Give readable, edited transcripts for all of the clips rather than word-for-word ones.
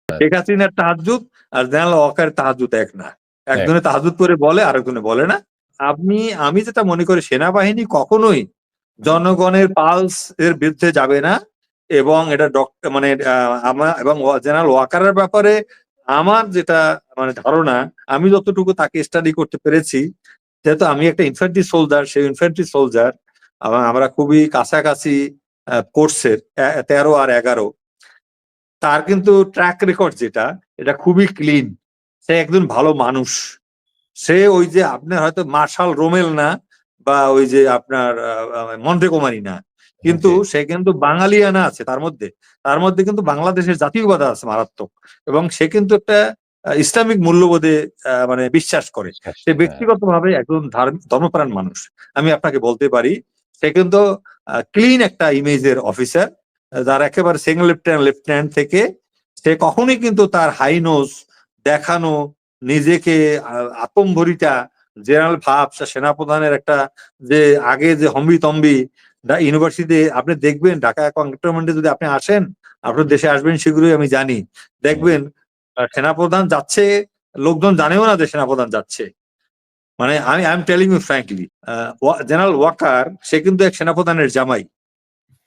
শেখ হাসিনার তাহাজ্জুদ আর জেনারেল ওয়াকারের তাহাজ্জুদ এক না। একজনে তাহাজ্জুদ করে বলে, আরেকজনে বলে না। আমি যেটা মনে করি, সেনাবাহিনী কখনোই জনগণের পালস এর বিরুদ্ধে যাবে না। এবং এটা মানে এবং জেনারেল ওয়াকারের ব্যাপারে আমার যেটা মানে ধারণা, আমি যতটুকু তাকে স্টাডি করতে পেরেছি, যেহেতু আমি একটা ইনফ্যান্ট্রি সোলজার, সেই ইনফ্যান্ট্রি সোলজার আমরা খুবই কাছাকাছি কোর্সের 13 আর 11, তার কিন্তু ট্র্যাক রেকর্ড যেটা, এটা খুবই ক্লিন। সে একজন ভালো মানুষ। সে ওই যে আপনার হয়তো মার্শাল রোমেল না, বা ওই যে আপনার মন্টেগোমারি না, কিন্তু সে কিন্তু বাঙালিয়ানা আছে তার মধ্যে কিন্তু বাংলাদেশের জাতীয়বাদ আছে মারাত্মক। এবং সে কিন্তু একটা ইসলামিক মূল্যবোধে মানে বিশ্বাস করে। সে ব্যক্তিগতভাবে একজন ধর্মপ্রাণ মানুষ। আমি আপনাকে বলতে পারি, সে কিন্তু ক্লিন একটা ইমেজের অফিসার, যার একেবারে সেকেন্ড লেফটেন্যান্ট থেকে সে কখনোই কিন্তু তার হাইনোস দেখানো, নিজেকে আত্মম্ভরিতা, জেনারেল ভাব, সেনাপ্রধানের একটা যে আগে যে হম্বি ইউনিভার্সিটিতে আপনি দেখবেন, ঢাকা ক্যান্টনমেন্টে যদি আপনি আসেন, আপনার দেশে আসবেন শীঘ্রই আমি জানি, দেখবেন সেনাপ্রধান যাচ্ছে, লোকজন জানেও না যে সেনাপ্রধান যাচ্ছে। মানে I am telling you frankly, general Waker সে কিন্তু এক সেনাপ্রধানের জামাই,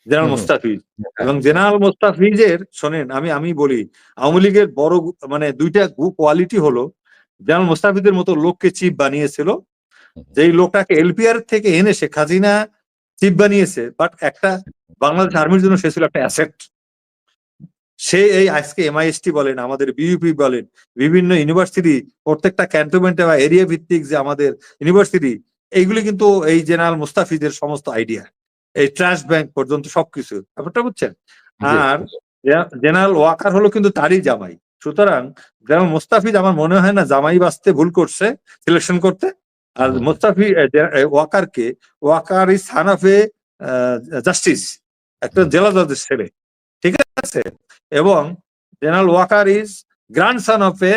জেনারেল মোস্তাফিজ। এবং জেনারেল মোস্তাফিজের শোনেন, আমি বলি, আওয়ামী লীগের বড় মানে দুইটা কোয়ালিটি হলো, জেনারেল মোস্তাফিজের মতো লোককে চিফ বানিয়েছিল, যেই লোকটাকে এলপিআর থেকে এনে শেখ হাসিনা চিফ বানিয়েছে, বাট একটা বাংলাদেশ আর্মির জন্য সে ছিল একটা অ্যাসেট। সে এই আজকে এমআইএসটি বলেন, আমাদের বিইউপি বলেন, বিভিন্ন ইউনিভার্সিটি, প্রত্যেকটা ক্যান্টনমেন্টে বা এরিয়া ভিত্তিক যে আমাদের ইউনিভার্সিটি, এইগুলি কিন্তু এই জেনারেল মুস্তাফিজের সমস্ত আইডিয়া, এই ট্রাস্ট ব্যাংক পর্যন্ত সবকিছু, ব্যাপারটা বুঝছেন। আর জেনারেল ওয়াকার হলো কিন্তু তারই জামাই। সুতরাং জেনারেল মুস্তাফিজ আমার মনে হয় না জামাই বাঁচতে ভুল করছে সিলেকশন করতে। আর Waker is son of a justice, একটা জেলা জজের ছেলে, ঠিক আছে। এবং general Waker is grandson of a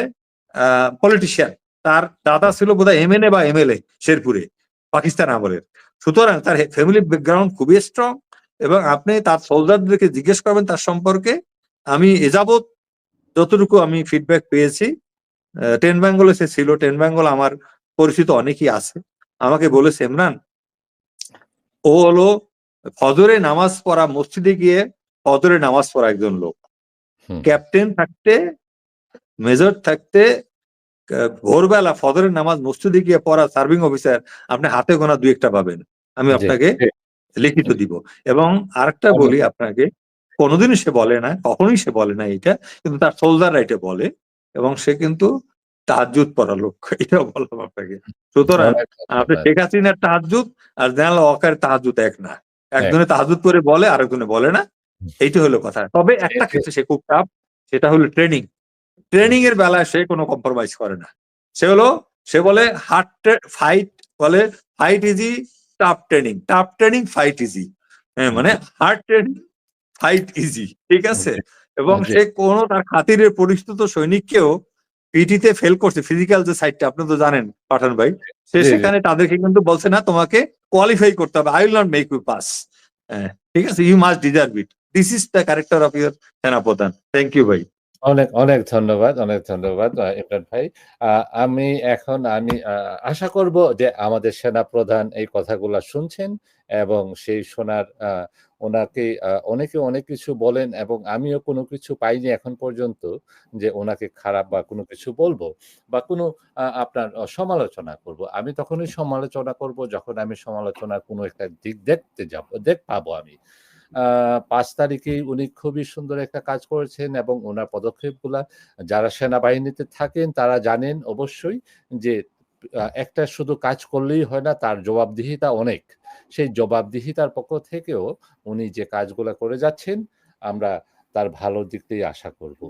politician. তার দাদা ছিল বোধহয় এমএনএ বা এমএলএ শেরপুরে, পাকিস্তান আমলের। সুতরাং তার ফ্যামিলি ব্যাকগ্রাউন্ড খুবই স্ট্রং। এবং আপনি তার সোলজারদেরকে জিজ্ঞেস করবেন তার সম্পর্কে। আমি এযাবৎ যতটুকু আমি ফিডব্যাক পেয়েছি, 10 বেঙ্গলে সে ছিল, 10 বেঙ্গল আমার পরিচিত অনেকেই আছে, আমাকে বলেছে, ইমরান ও হলো ফজরে নামাজ পড়া, মসজিদে গিয়ে ফজরে নামাজ পড়া একজন লোক। ক্যাপ্টেন থাকতে, মেজর থাকতে, ভোরবেলা ফজরের নামাজ মসজিদে গিয়ে পড়া সার্ভিং অফিসার আপনি হাতে গোনা 2-1টা পাবেন, আমি আপনাকে লিখিত দিব। এবং আরেকটা বলি আপনাকে, কোনোদিনই সে বলে না, কখনোই সে বলে না এটা, কিন্তু তার সোলজাররা এটা বলে। এবং সে কিন্তু তাহাজ্জুদ পড়া লোক, এটাও বললাম আপনাকে। সুতরাং আপনি শেখ হাসিনার তাহাজ্জুদ আর জেনারেল ওয়াকারের তাহাজ্জুদ এক না। একজনে তাহাজ্জুদ করে বলে, আরেকজনে বলে না। এইটা হলো কথা। তবে একটা ক্ষেত্রে সে খুব টাফ, সেটা হলো ট্রেনিং। ট্রেনিং এর বেলায় সে কোনো কম্প্রোমাইজ করে না। সে বলে বলে fight easy, tough training fight easy. মানে হার্ড ট্রেনিং, ফাইট ইজি, ঠিক আছে। এবং সে কোনো তার খাতিরের পরিচিত সৈনিককেও পিটিতে ফেল করছে, ফিজিক্যাল যে সাইডটা আপনি তো জানেন পাঠান ভাই, সে সেখানে তাদেরকে কিন্তু বলছে না তোমাকে কোয়ালিফাই করতে হবে, I will not make you pass, ঠিক আছে, you must deserve it. This is the character of your সেনাপ্রধান। থ্যাংক ইউ ভাই। অনেক ধন্যবাদ, ইমরান ভাই। আমি আশা করব যে আমাদের সেনাপ্রধান এই কথাগুলা শুনছেন, এবং সেই শোনার ওনাকে অনেকে অনেক কিছু বলেন, এবং আমিও কোনো কিছু পাইনি এখন পর্যন্ত যে ওনাকে খারাপ বা কোনো কিছু বলবো, বা কোনো আপনার সমালোচনা করব। আমি তখনই সমালোচনা করব যখন আমি সমালোচনার কোনো একটা দিক পাবো আমি। ৫ তারিখেই উনি খুবই সুন্দর একটা কাজ করেছেন, এবং ওনার পদক্ষেপগুলা যারা সেনাবাহিনীতে থাকেন তারা জানেন অবশ্যই যে একটা শুধু কাজ করলেই হয় না, তার জবাবদিহিতা অনেক। সেই জবাবদিহিতার পক্ষ থেকেও উনি যে কাজগুলা করে যাচ্ছেন, আমরা তার ভালো দিকটাই আশা করব।